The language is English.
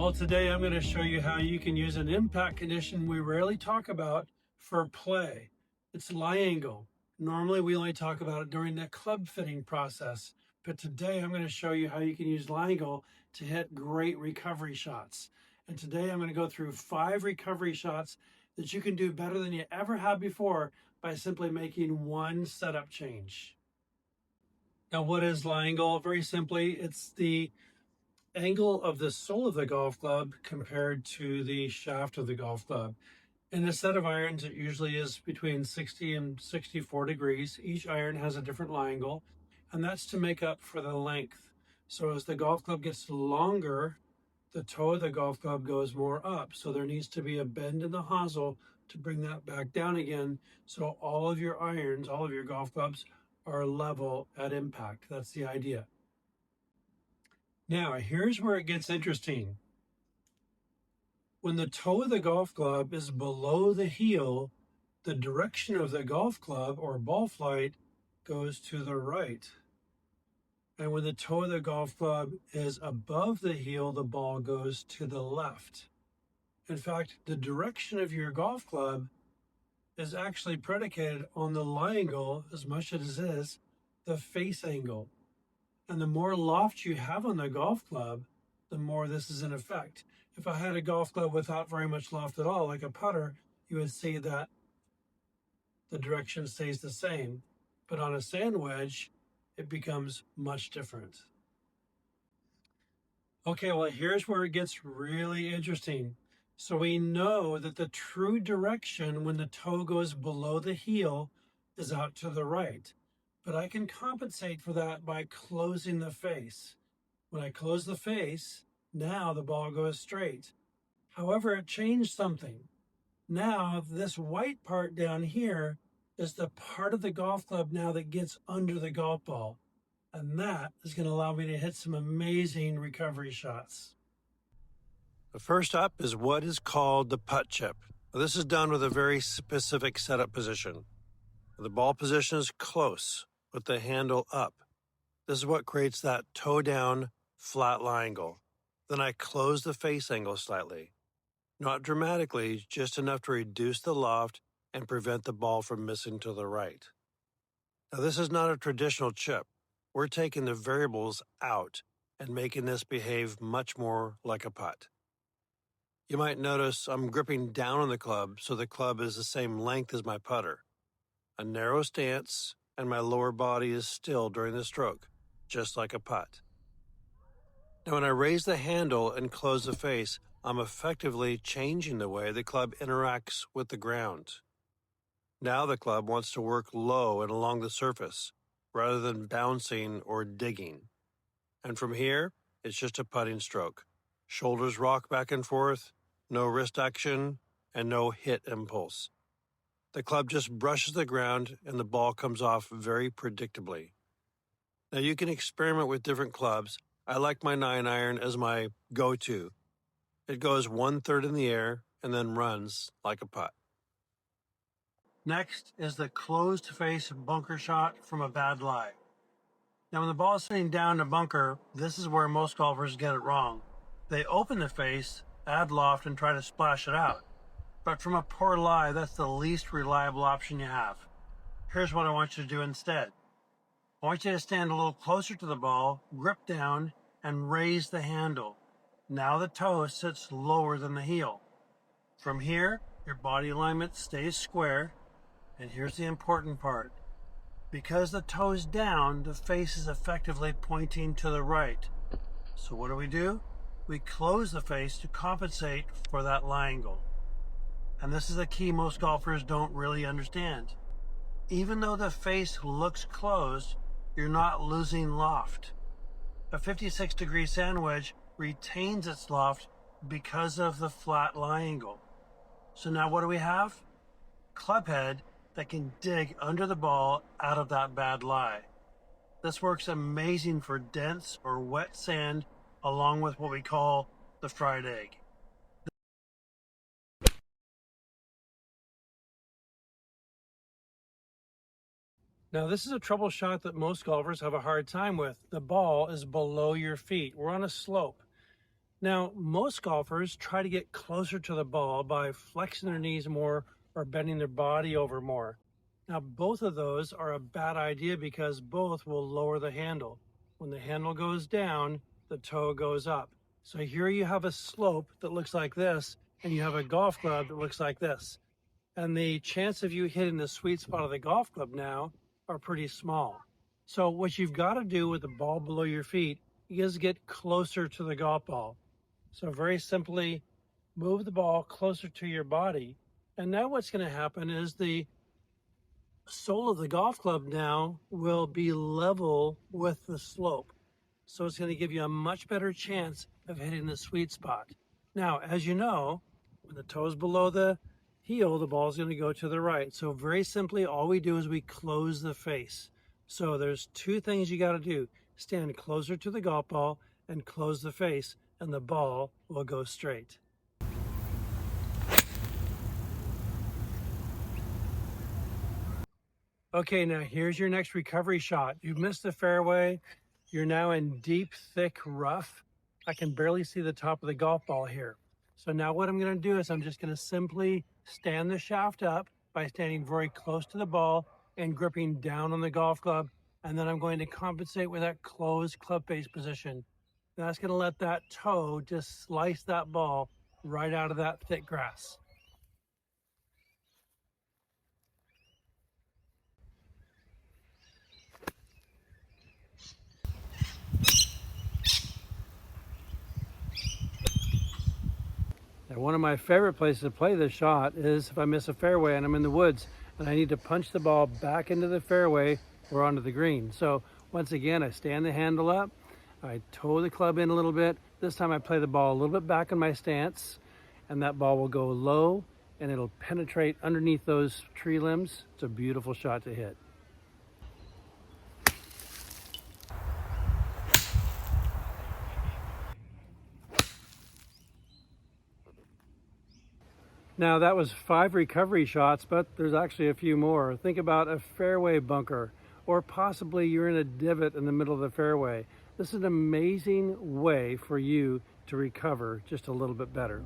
Well, today I'm going to show you how you can use an impact condition we rarely talk about for play. It's lie angle. Normally we only talk about it during the club fitting process, but today I'm going to show you how you can use lie angle to hit great recovery shots. And today I'm going to go through 5 recovery shots that you can do better than you ever have before by simply making one setup change. Now, what is lie angle? Very simply, it's the angle of the sole of the golf club compared to the shaft of the golf club. In a set of irons, it usually is between 60 and 64 degrees. Each iron has a different lie angle, and that's to make up for the length. So as the golf club gets longer, the toe of the golf club goes more up. So there needs to be a bend in the hosel to bring that back down again. So all of your irons, all of your golf clubs are level at impact. That's the idea. Now, here's where it gets interesting. When the toe of the golf club is below the heel, the direction of the golf club or ball flight goes to the right. And when the toe of the golf club is above the heel, the ball goes to the left. In fact, the direction of your golf club is actually predicated on the lie angle as much as it is the face angle. And the more loft you have on the golf club, the more this is in effect. If I had a golf club without very much loft at all, like a putter, you would see that the direction stays the same. But on a sand wedge, it becomes much different. Okay, well, here's where it gets really interesting. So we know that the true direction when the toe goes below the heel is out to the right. But I can compensate for that by closing the face. When I close the face, now the ball goes straight. However, it changed something. Now, this white part down here is the part of the golf club now that gets under the golf ball. And that is going to allow me to hit some amazing recovery shots. The first up is what is called the putt-chip. This is done with a very specific setup position. The ball position is close, with the handle up. This is what creates that toe down, flat lie angle. Then I close the face angle slightly. Not dramatically, just enough to reduce the loft and prevent the ball from missing to the right. Now this is not a traditional chip. We're taking the variables out and making this behave much more like a putt. You might notice I'm gripping down on the club so the club is the same length as my putter. A narrow stance, and my lower body is still during the stroke, just like a putt. Now when I raise the handle and close the face, I'm effectively changing the way the club interacts with the ground. Now the club wants to work low and along the surface, rather than bouncing or digging. And from here, it's just a putting stroke. Shoulders rock back and forth, no wrist action, and no hit impulse. The club just brushes the ground and the ball comes off very predictably. Now you can experiment with different clubs. I like my 9-iron as my go-to. It goes 1/3 in the air and then runs like a putt. Next is the closed face bunker shot from a bad lie. Now when the ball is sitting down in a bunker, this is where most golfers get it wrong. They open the face, add loft, and try to splash it out. But from a poor lie, that's the least reliable option you have. Here's what I want you to do instead. I want you to stand a little closer to the ball, grip down, and raise the handle. Now the toe sits lower than the heel. From here, your body alignment stays square, and here's the important part. Because the toe's down, the face is effectively pointing to the right. So what do? We close the face to compensate for that lie angle. And this is a key most golfers don't really understand. Even though the face looks closed, you're not losing loft. A 56-degree sand wedge retains its loft because of the flat lie angle. So now what do we have? Club head that can dig under the ball out of that bad lie. This works amazing for dense or wet sand, along with what we call the fried egg. Now this is a trouble shot that most golfers have a hard time with. The ball is below your feet. We're on a slope. Now, most golfers try to get closer to the ball by flexing their knees more or bending their body over more. Now, both of those are a bad idea because both will lower the handle. When the handle goes down, the toe goes up. So here you have a slope that looks like this, and you have a golf club that looks like this. And the chance of you hitting the sweet spot of the golf club now are pretty small. So what you've got to do with the ball below your feet is get closer to the golf ball. So very simply, move the ball closer to your body. And now what's going to happen is the sole of the golf club now will be level with the slope. So it's going to give you a much better chance of hitting the sweet spot. Now, as you know, when the toe's below the heel, the ball's going to go to the right. So very simply, all we do is we close the face. So there's two things you got to do. Stand closer to the golf ball and close the face, and the ball will go straight. Okay, now here's your next recovery shot. You've missed the fairway. You're now in deep, thick rough. I can barely see the top of the golf ball here. So now what I'm going to do is I'm just going to simply stand the shaft up by standing very close to the ball and gripping down on the golf club. And then I'm going to compensate with that closed club face position. That's going to let that toe just slice that ball right out of that thick grass. And one of my favorite places to play this shot is if I miss a fairway and I'm in the woods and I need to punch the ball back into the fairway or onto the green. So once again, I stand the handle up, I toe the club in a little bit. This time I play the ball a little bit back in my stance, and that ball will go low and it'll penetrate underneath those tree limbs. It's a beautiful shot to hit. Now that was 5 recovery shots, but there's actually a few more. Think about a fairway bunker, or possibly you're in a divot in the middle of the fairway. This is an amazing way for you to recover just a little bit better.